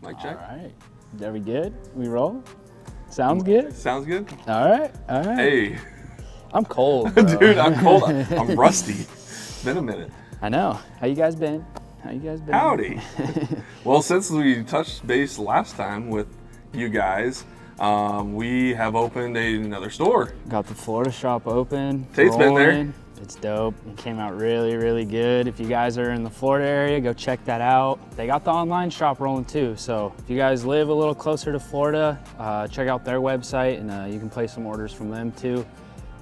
Mic check. All right. Are we good? We roll? Sounds good? Sounds good. All right. All right. Hey. I'm cold, bro. Dude, I'm cold. I'm rusty. It's been a minute. I know. How you guys been? How you guys been? Howdy. Well, since we touched base last time with you guys, we have opened another store. Got the Florida shop open. Tate's been there. It's dope. It came out really, really good. If you guys are in the Florida area, go check that out. They got the online shop rolling too. So if you guys live a little closer to Florida, check out their website and you can place some orders from them too.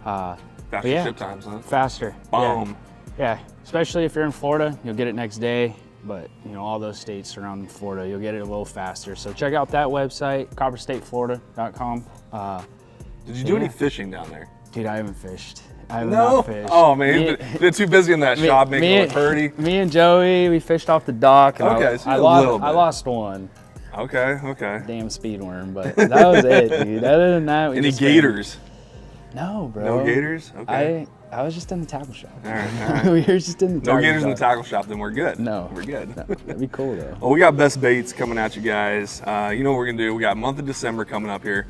Faster ship times, huh? Faster. Boom. Yeah, especially if you're in Florida, you'll get it next day. But you know, all those states surrounding Florida, you'll get it a little faster. So check out that website, copperstateflorida.com. Did you do any fishing down there? Dude, I haven't fished. I have No? not fished. Oh man, you've been too busy in that shop making it look pretty. Me and Joey, we fished off the dock. And Okay, so I lost one. Okay. Damn speed worm, but that was it, dude. Other than that, we Any just gators? No, bro. No gators? Okay. I was just in the tackle shop. All right. We were just in the tackle shop. No gators in the tackle shop, then we're good. No. We're good. No, that'd be cool though. Well, we got best baits coming at you guys. You know what we're gonna do? We got month of December coming up here.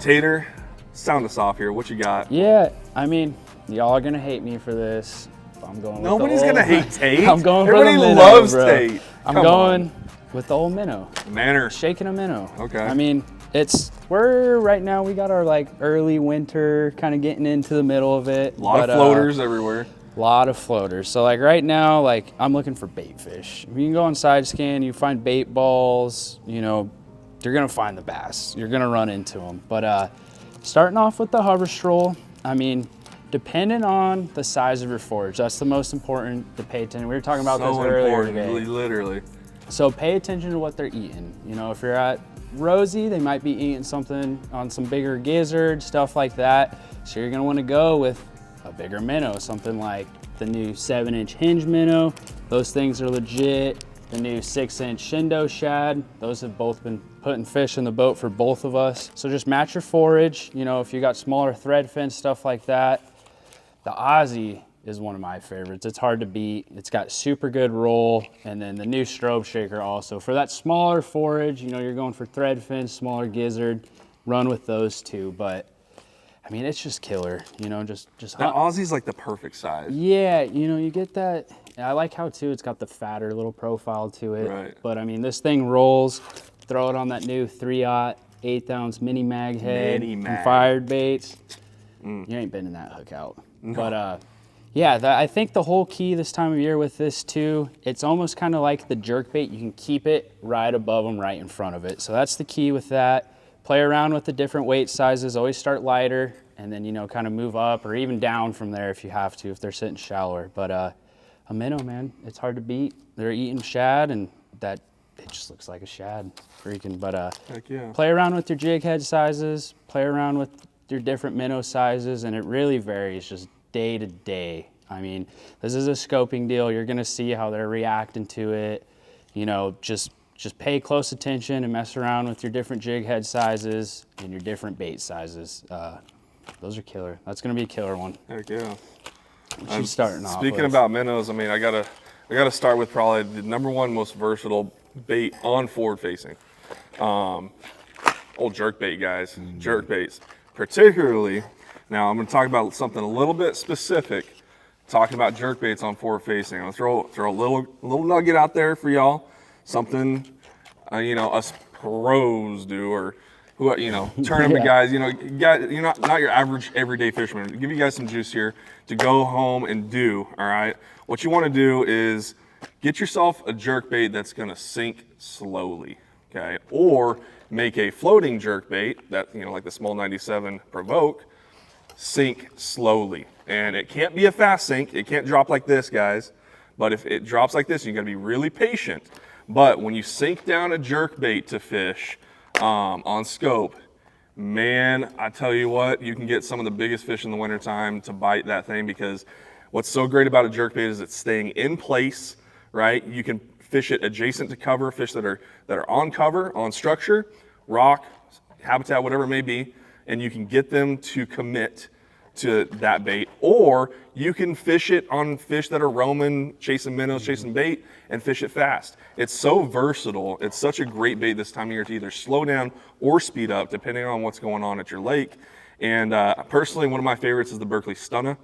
Tater, sound us off here. What you got? Yeah, I mean, y'all are gonna hate me for this. I'm going with Nobody's the old, gonna hate Tate. I'm going Everybody for the minnow, loves bro. Tate. I'm Come going on. with the old minnow. Manner. Shaking a minnow. Okay. I mean, we're right now, we got our like early winter, kind of getting into the middle of it. A lot of floaters everywhere. A lot of floaters. So like right now, like I'm looking for bait fish. You can go on side scan, you find bait balls, you know, you're gonna find the bass. You're gonna run into them. But starting off with the hover stroll, I mean, depending on the size of your forage, that's the most important to pay attention. We were talking about this earlier today. Literally. So pay attention to what they're eating. You know, if you're at Rosie, they might be eating something on some bigger gizzard, stuff like that. So you're gonna wanna go with a bigger minnow, something like the new 7-inch Hinge Minnow. Those things are legit. The new 6-inch Shindo Shad. Those have both been putting fish in the boat for both of us. So just match your forage. You know, if you got smaller thread fins, stuff like that. The Aussie is one of my favorites. It's hard to beat. It's got super good roll. And then the new Strobe Shaker also. For that smaller forage, you know, you're going for thread fins, smaller gizzard, run with those two. But I mean, it's just killer, you know, just That Aussie's like the perfect size. Yeah, you know, you get that. I like how too, it's got the fatter little profile to it. Right. But I mean, this thing rolls, throw it on that new 3/0 8-ounce mini mag head. Mini mag. And fired baits. You ain't bending that hook out. No. But yeah, I think the whole key this time of year with this too, it's almost kind of like the jerkbait. You can keep it right above them, right in front of it. So that's the key with that. Play around with the different weight sizes. Always start lighter and then, you know, kind of move up or even down from there if you have to, if they're sitting shallower. But a minnow, man, it's hard to beat. They're eating shad and it just looks like a shad. Freaking, but Heck yeah. play around with your jig head sizes, play around with your different minnow sizes, and it really varies just day to day. I mean, this is a scoping deal. You're gonna see how they're reacting to it. You know, just pay close attention and mess around with your different jig head sizes and your different bait sizes. Those are killer. That's gonna be a killer one. Heck yeah. She's starting off. Speaking about minnows, I mean, I gotta start with probably the #1 most versatile bait on forward facing. Old jerkbait, guys. Jerkbaits. Particularly, now I'm gonna talk about something a little bit specific. Talking about jerkbaits on forward facing. I'm gonna throw a little nugget out there for y'all. Something, you know, us pros do, or who, you know, tournament guys. You know, you're not your average everyday fisherman. Give you guys some juice here to go home and do. All right. What you want to do is get yourself a jerkbait that's gonna sink slowly. Okay, or make a floating jerkbait that, you know, like the small 97 Provoke, sink slowly. And it can't be a fast sink. It can't drop like this, guys. But if it drops like this, you gotta be really patient. But when you sink down a jerkbait to fish on scope, man, I tell you what, you can get some of the biggest fish in the wintertime to bite that thing, because what's so great about a jerkbait is it's staying in place, right? You can fish it adjacent to cover, fish that are on cover, on structure, rock, habitat, whatever it may be, and you can get them to commit to that bait, or you can fish it on fish that are roaming, chasing minnows, chasing bait, and fish it fast. It's so versatile. It's such a great bait this time of year to either slow down or speed up, depending on what's going on at your lake. And personally, one of my favorites is the Berkley Stunna,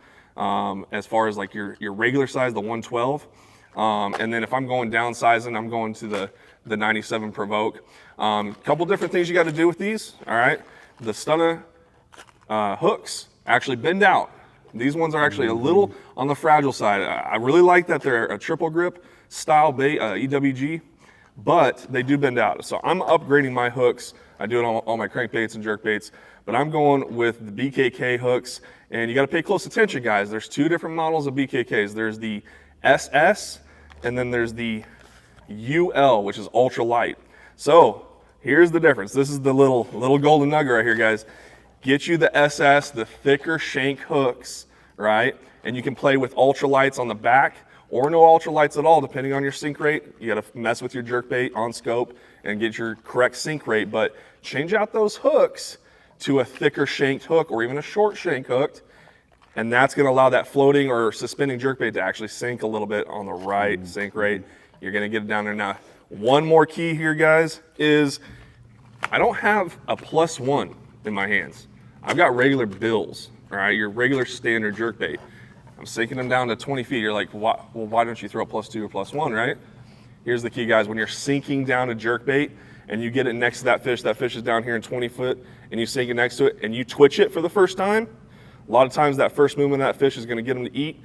as far as like your regular size, the 112. And then if I'm going downsizing, I'm going to the 97 Provoke. Couple different things you got to do with these, all right? The Stunna hooks actually bend out. These ones are actually a little on the fragile side. I really like that they're a triple grip style bait, EWG, but they do bend out. So I'm upgrading my hooks. I do it on all my crankbaits and jerkbaits, but I'm going with the BKK hooks. And you got to pay close attention, guys. There's two different models of BKKs. There's the SS, and then there's the UL, which is ultra light. So here's the difference. This is the little golden nugget right here, guys. Get you the SS, the thicker shank hooks, right? And you can play with ultralights on the back or no ultralights at all, depending on your sink rate. You gotta mess with your jerkbait on scope and get your correct sink rate, but change out those hooks to a thicker shanked hook or even a short shank hook, and that's gonna allow that floating or suspending jerkbait to actually sink a little bit on the right sink rate. You're gonna get it down there. Now, one more key here, guys, is I don't have a +1 in my hands. I've got regular bills, all right, your regular standard jerkbait. I'm sinking them down to 20 feet. You're like, why don't you throw a +2 or +1, right? Here's the key, guys. When you're sinking down a jerkbait and you get it next to that fish is down here in 20 foot, and you sink it next to it and you twitch it for the first time, a lot of times that first movement of that fish is gonna get them to eat.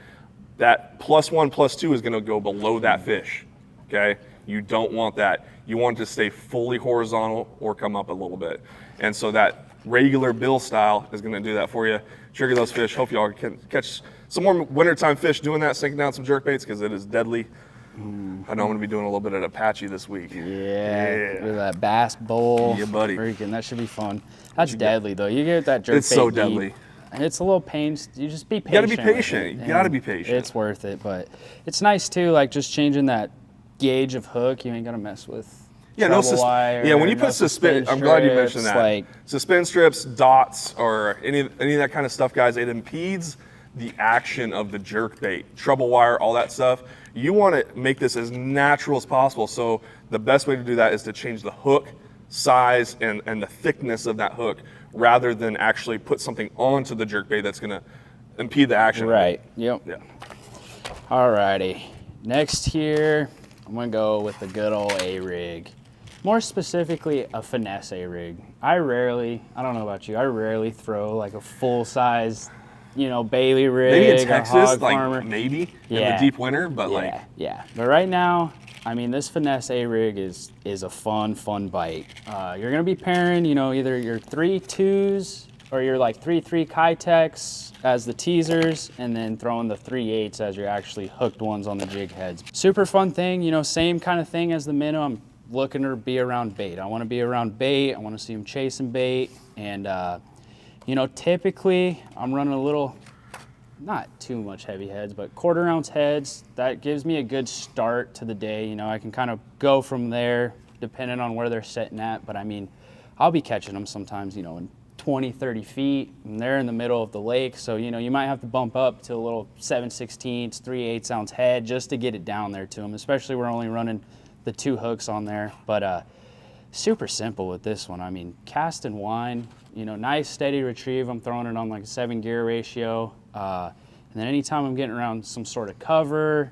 That +1, +2 is gonna go below that fish, okay? You don't want that. You want it to stay fully horizontal or come up a little bit. And so that regular bill style is gonna do that for you. Trigger those fish. Hope y'all can catch some more wintertime fish doing that, sinking down some jerkbaits, because it is deadly. I know I'm gonna be doing a little bit of Apache this week. Yeah. With that bass bowl. Yeah, buddy. Freaking, that should be fun. That's deadly though. You get that jerkbait. It's so deep. deadly. It's a little pain. You just be patient. You gotta be with patient. it, You gotta be patient. It's worth it, but it's nice too. Like just changing that gauge of hook. You ain't gotta mess with. Yeah, wire, when you put suspend, I'm glad you mentioned that. Like, suspend strips, dots, or any of that kind of stuff, guys, it impedes the action of the jerkbait. Trouble wire, all that stuff. You want to make this as natural as possible. So the best way to do that is to change the hook size and the thickness of that hook, rather than actually put something onto the jerkbait that's going to impede the action. Right. Yep. Yeah. Alrighty. Next here, I'm gonna go with the good old A-rig. More specifically, a Finesse A-rig. I don't know about you, I rarely throw like a full-size, Bailey rig. Maybe in Texas, hog farmer. in the deep winter, but Yeah. But right now, I mean, this Finesse A-rig is a fun bite. You're gonna be pairing, either your 3.2s or your like 3.3 Kitex as the teasers, and then throwing the 3.8s as your actually hooked ones on the jig heads. Super fun thing, same kind of thing as the minnow. I'm looking to be around bait. I want to be around bait. I want to see them chasing bait. And, typically I'm running a little, not too much heavy heads, but 1/4 ounce heads. That gives me a good start to the day. I can kind of go from there depending on where they're sitting at. But I mean, I'll be catching them sometimes, in 20, 30 feet, and they're in the middle of the lake. So, you might have to bump up to a little 7/16, 3/8 ounce head just to get it down there to them, especially we're only running the 2 hooks on there. But super simple with this one. I mean, cast and wind, nice steady retrieve. I'm throwing it on like a 7 gear ratio. And then anytime I'm getting around some sort of cover,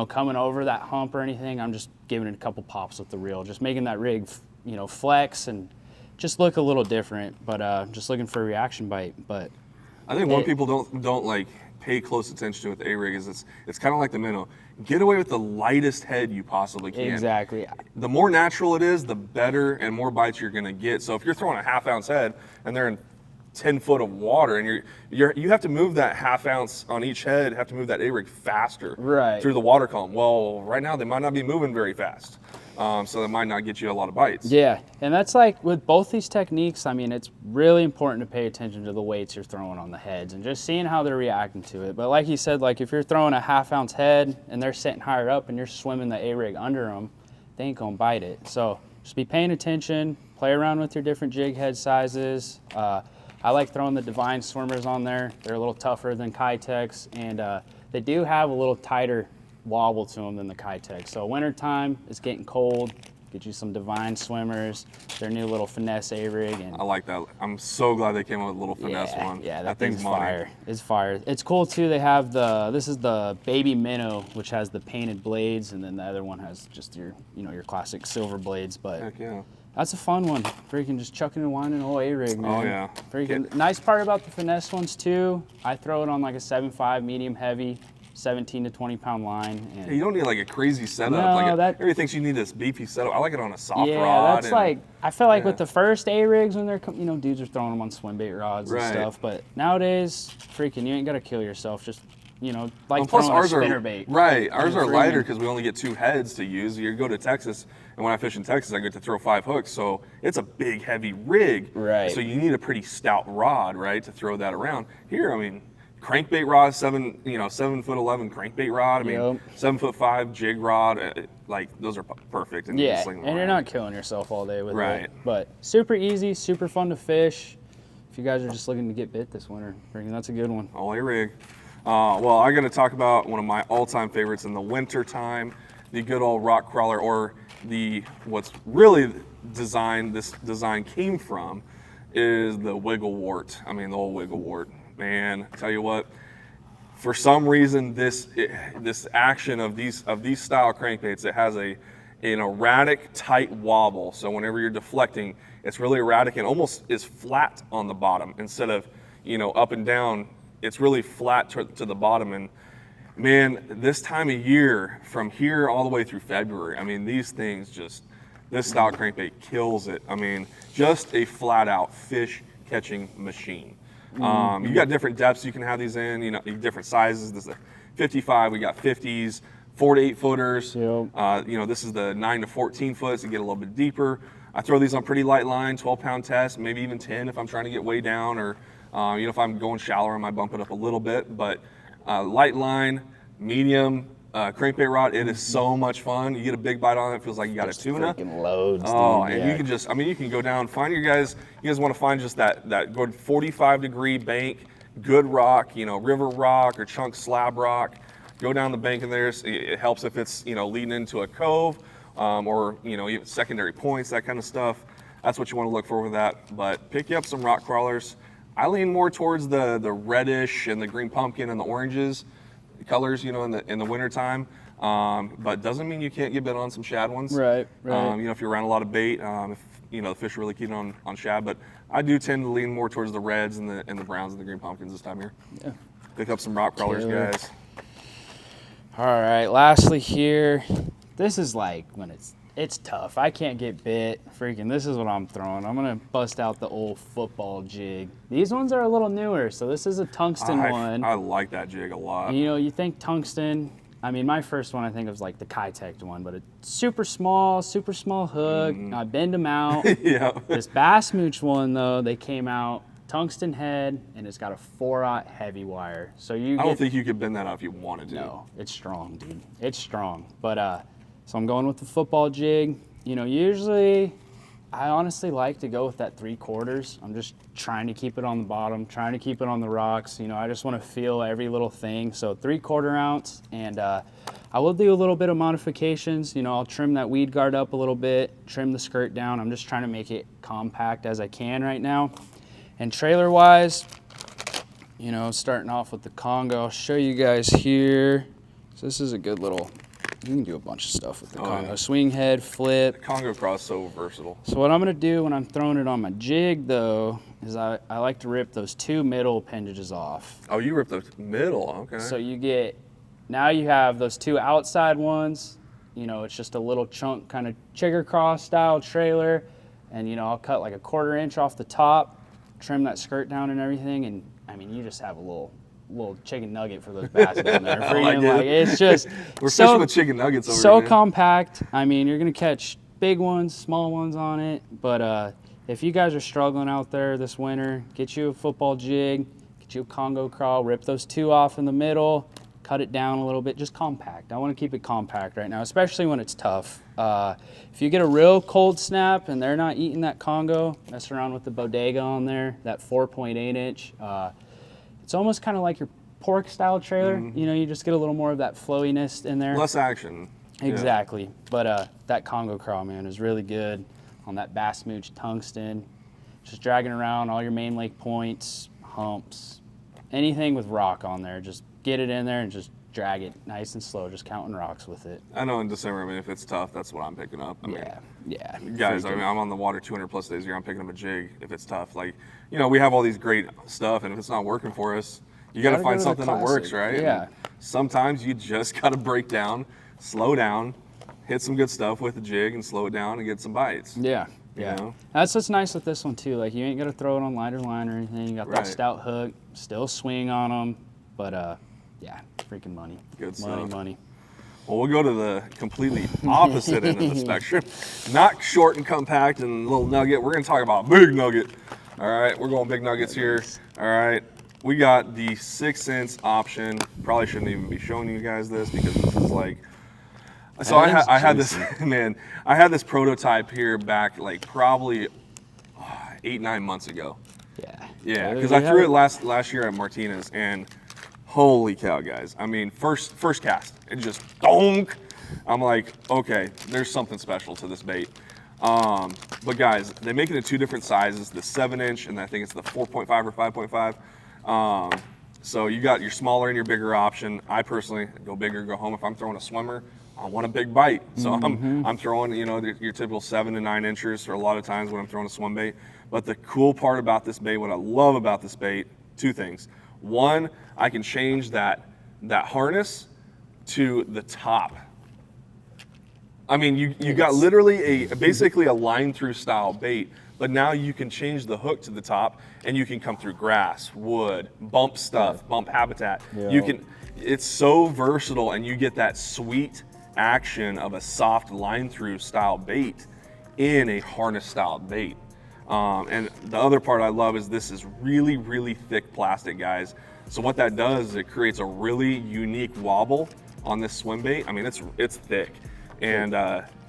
coming over that hump or anything, I'm just giving it a couple pops with the reel, just making that rig, flex and just look a little different, but just looking for a reaction bite. But I think one people don't like pay close attention to with the A-rig is it's kind of like the minnow. Get away with the lightest head you possibly can. Exactly. The more natural it is, the better and more bites you're gonna get. So if you're throwing a 1/2 ounce head and they're in 10 foot of water, and you have to move that 1/2 ounce on each head, have to move that A-rig faster through the water column. Well, right now they might not be moving very fast. So that might not get you a lot of bites. Yeah, and that's like with both these techniques, I mean, it's really important to pay attention to the weights you're throwing on the heads and just seeing how they're reacting to it. But like you said, like if you're throwing a 1/2 ounce head and they're sitting higher up and you're swimming the A-rig under them, they ain't gonna bite it. So just be paying attention, play around with your different jig head sizes. I like throwing the Divine Swimmers on there. They're a little tougher than Kitex, and they do have a little tighter wobble to them than the Kitex. So wintertime, it's getting cold. Get you some Divine Swimmers, their new little Finesse A-rig. And I like that. I'm so glad they came up with a little Finesse one. Yeah, that thing's thing's money. fire. It's fire. It's cool too. They have this is the Baby Minnow, which has the painted blades, and then the other one has just your, your classic silver blades. But Heck yeah. that's a fun one. Freaking just chucking and winding a whole A-rig, man. Oh yeah. Freaking nice part about the Finesse ones too, I throw it on like a 7.5 medium heavy, 17 to 20 pound line. And Yeah, you don't need like a crazy setup. No, everybody thinks you need this beefy setup. I like it on a soft yeah, rod. that's like, I feel like with the first A-rigs when they're, dudes are throwing them on swimbait rods and stuff. But nowadays, freaking, you ain't got to kill yourself. Just, like plus throwing ours a spinnerbait. Right, ours are lighter because we only get 2 heads to use. You go to Texas, and when I fish in Texas, I get to throw 5 hooks, so it's a big, heavy rig. Right. So you need a pretty stout rod, right, to throw that around. Here, I mean, crankbait rod, 7'11" crankbait rod. I mean, 7'5" jig rod. Like those are perfect. And Yeah, and you're not killing yourself all day with it. But super easy, super fun to fish. If you guys are just looking to get bit this winter, that's a good one. All A-rig. Well, I'm going to talk about one of my all-time favorites in the winter time, the good old rock crawler, or what's really this design came from is the wiggle wart. I mean, the old wiggle wart. Man, tell you what, for some reason, this action of these style crankbaits, it has an erratic, tight wobble. So whenever you're deflecting, it's really erratic and almost is flat on the bottom instead of up and down. It's really flat to the bottom. And man, this time of year, from here all the way through February, I mean, these things this style crankbait kills it. I mean, just a flat out fish catching machine. You got different depths you can have these in, different sizes. This is a 55, we got 50s, 4 to 8 footers. Yep. This is the 9 to 14 foot to get a little bit deeper. I throw these on pretty light line, 12-pound test, maybe even 10 if I'm trying to get way down, or if I'm going shallower, I might bump it up a little bit. But light line, medium, crankbait rod, it is so much fun. You get a big bite on it, it feels like you got a tuna. Freaking loads, Oh, dude. and you can just, you can go down, find you guys want to find just that good 45-degree bank, good rock, river rock or chunk slab rock. Go down the bank in there. It helps if it's, leading into a cove or, even secondary points, that kind of stuff. That's what you want to look for with that. But pick you up some rock crawlers. I lean more towards the reddish and the green pumpkin and the oranges colors, in the wintertime. But doesn't mean you can't get bit on some shad ones. Right. If you're around a lot of bait, if the fish are really keen on shad. But I do tend to lean more towards the reds and the browns and the green pumpkins this time of year. Yeah. Pick up some rock crawlers, guys. All right, lastly here, this is like when it's tough. I can't get bit. Freaking, this is what I'm throwing. I'm gonna bust out the old football jig. These ones are a little newer, so this is a tungsten one. I like that jig a lot. You think tungsten. I mean, my first one I think was like the Kitex one, but it's super small hook. I bend them out. Yeah. This Bass Mooch one though, they came out tungsten head, and it's got a 4/0 heavy wire. So I don't think you could bend that out if you wanted to. No, it's strong, dude. It's strong. But so I'm going with the football jig. Usually I honestly like to go with that 3/4. I'm just trying to keep it on the bottom, trying to keep it on the rocks. I just want to feel every little thing. So 3/4 ounce, and I will do a little bit of modifications. I'll trim that weed guard up a little bit, trim the skirt down. I'm just trying to make it compact as I can right now. And trailer-wise, starting off with the Congo, I'll show you guys here. So this is a good little, you can do a bunch of stuff with the Congo. Yeah. Swing head, flip. The Congo craw is so versatile. So what I'm gonna do when I'm throwing it on my jig though, is I like to rip those 2 middle appendages off. Oh, you rip the middle, okay. So now you have those 2 outside ones, it's just a little chunk kind of chigger cross style trailer. And I'll cut like a 1/4 inch off the top, trim that skirt down and everything, and I mean, you just have a little chicken nugget for those bass down there. It's just we're fishing with chicken nuggets over so here. Compact. I mean, you're gonna catch big ones, small ones on it. But if you guys are struggling out there this winter, get you a football jig, get you a Congo craw, rip those 2 off in the middle, cut it down a little bit, just compact. I want to keep it compact right now, especially when it's tough. If you get a real cold snap and they're not eating that Congo, mess around with the Bodega on there, that 4.8 inch. It's almost kind of like your pork style trailer. You know, you just get a little more of that flowiness in there. Less action. Exactly. But that Congo craw, man, is really good on that Bass Mooch Tungsten. Just dragging around all your main lake points, humps, anything with rock on there. Just get it in there and just drag it nice and slow, just counting rocks with it. I know in December, I mean, if it's tough, that's what I'm picking up. I mean, yeah. Guys, I mean, I'm on the water 200 plus days a year. I'm picking up a jig if it's tough. Like, you know, we have all these great stuff, and if it's not working for us, you got to find something that works, right? Yeah. And sometimes you just got to break down, slow down, hit some good stuff with a jig, and slow it down and get some bites. Yeah. You know? That's what's nice with this one too. Like, you ain't got to throw it on lighter line or anything. You got that Right. stout hook, still swing on them, but yeah, freaking money. Good money, stuff. money. Well, we'll go to the completely opposite end of the spectrum. Not short and compact and little nugget. We're going to talk about big nugget. All right, we're going big nuggets here. All right, we got the 6-inch option. Probably shouldn't even be showing you guys this because this is like. So I had this, man, I had this prototype here back like probably 8-9 months ago. Yeah, because I threw it last year at Martinez, and holy cow, guys. I mean, first cast, it just donk. I'm like, okay, there's something special to this bait. But guys, they make it in 2 different sizes, the 7-inch, and I think it's the 4.5 or 5.5. So you got your smaller and your bigger option. I personally go bigger, go home. If I'm throwing a swimmer, I want a big bite. So I'm throwing, you know, your typical 7 to 9 inchers for a lot of times when I'm throwing a swim bait. But the cool part about this bait, what I love about this bait, 2 things. One, I can change that harness to the top. I mean, you got literally basically a line through style bait, but now you can change the hook to the top and you can come through grass, wood, bump stuff, bump habitat. You can, it's so versatile, and you get that sweet action of a soft line through style bait in a harness style bait. And the other part I love is this is really, really thick plastic, guys. So what that does is it creates a really unique wobble on this swim bait. I mean, it's thick, and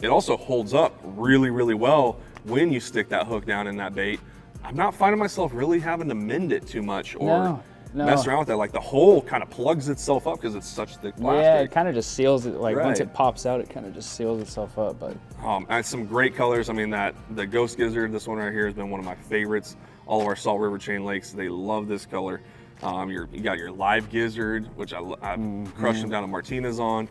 it also holds up really, really well when you stick that hook down in that bait. I'm not finding myself really having to mend it too much or mess around with that. Like, the hole kind of plugs itself up because it's such thick plastic. Yeah, it kind of just seals it. Like, once it pops out, it kind of just seals itself up. But and some great colors. I mean, the Ghost Gizzard, this one right here, has been one of my favorites. All of our Salt River chain lakes, they love this color. You got your live gizzard, which I've crushed them down to Martinez on.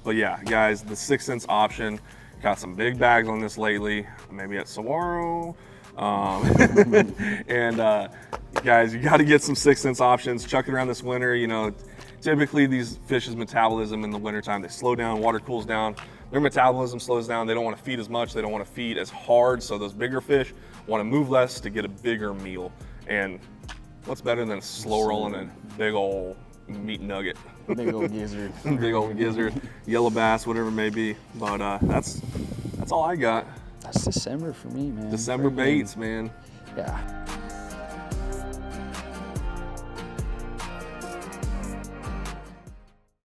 But yeah, guys, the 6-inch option. Got some big bags on this lately, maybe at Saguaro. And guys, you got to get some 6-inch options. Chuck it around this winter. You know, typically these fish's metabolism in the wintertime, they slow down, water cools down. Their metabolism slows down. They don't want to feed as much. They don't want to feed as hard. So those bigger fish want to move less to get a bigger meal. And what's better than a slow rolling a big old meat nugget? big old gizzard. Big old gizzard, yellow bass, whatever it may be. But that's all I got. That's December for me, man. December baits, man. Yeah.